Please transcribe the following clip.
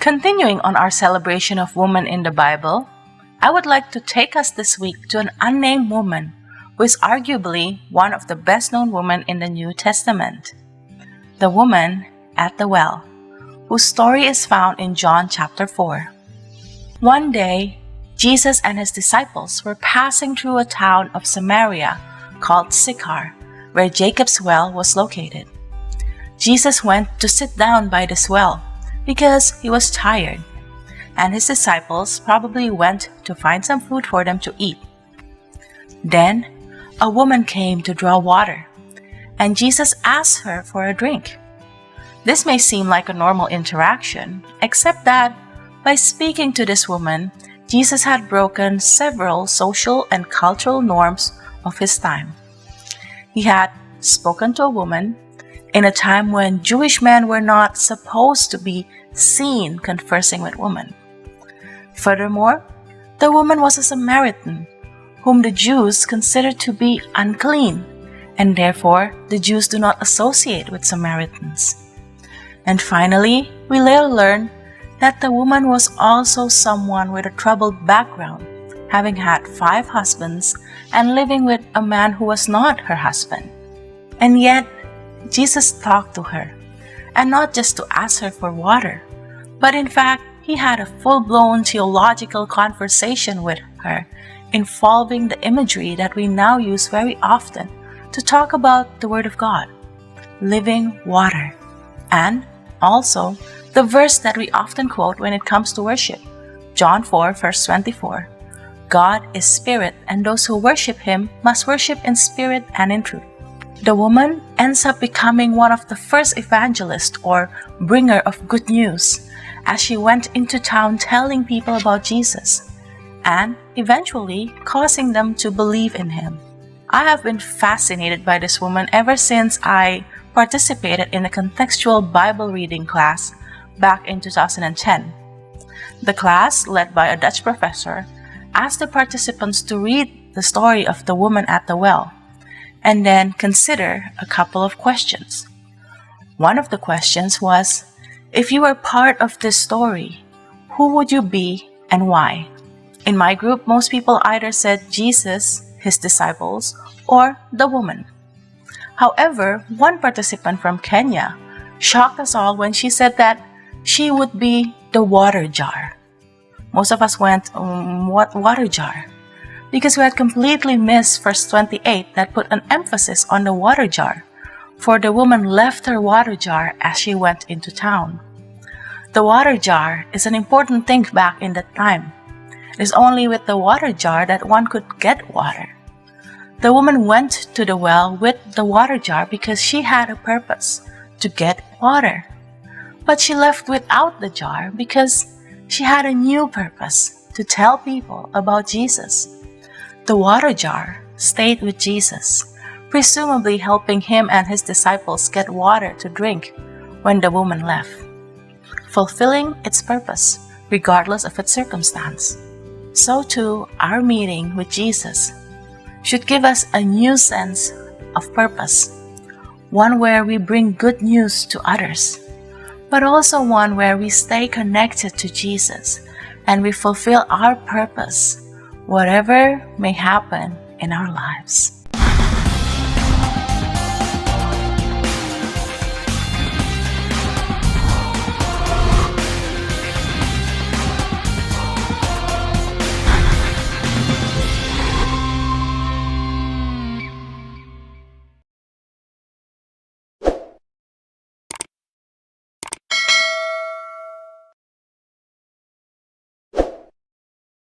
Continuing on our celebration of women in the Bible, I would like to take us this week to an unnamed woman who is arguably one of the best-known women in the New Testament. The woman at the well, whose story is found in John chapter 4. One day, Jesus and his disciples were passing through a town of Samaria called Sychar, where Jacob's well was located. Jesus went to sit down by this well because he was tired, and his disciples probably went to find some food for them to eat. Then, a woman came to draw water, and Jesus asked her for a drink. This may seem like a normal interaction, except that by speaking to this woman, Jesus had broken several social and cultural norms of his time. He had spoken to a woman in a time when Jewish men were not supposed to be seen conversing with women. Furthermore, the woman was a Samaritan, whom the Jews considered to be unclean, and therefore the Jews do not associate with Samaritans. And finally, we later learn that the woman was also someone with a troubled background, having had 5 husbands and living with a man who was not her husband. And yet, Jesus talked to her, and not just to ask her for water, but in fact, he had a full-blown theological conversation with her, involving the imagery that we now use very often to talk about the Word of God, living water, and also the verse that we often quote when it comes to worship, John 4 verse 24. God is spirit, and those who worship him must worship in spirit and in truth. The woman ends up becoming one of the first evangelists or bringer of good news as she went into town telling people about Jesus and eventually causing them to believe in him. I have been fascinated by this woman ever since I participated in a contextual Bible reading class back in 2010. The class, led by a Dutch professor, asked the participants to read the story of the woman at the well and then consider a couple of questions. One of the questions was, if you were part of this story, who would you be and why? In my group, most people either said Jesus, his disciples, or the woman. However, one participant from Kenya shocked us all when she said that she would be the water jar. Most of us went, what water jar? Because we had completely missed verse 28 that put an emphasis on the water jar, for the woman left her water jar as she went into town. The water jar is an important thing back in that time. It is only with the water jar that one could get water. The woman went to the well with the water jar because she had a purpose, to get water. But she left without the jar because she had a new purpose, to tell people about Jesus. The water jar stayed with Jesus, presumably helping him and his disciples get water to drink when the woman left, fulfilling its purpose regardless of its circumstance. So too, our meeting with Jesus should give us a new sense of purpose, one where we bring good news to others, but also one where we stay connected to Jesus and we fulfill our purpose, whatever may happen in our lives.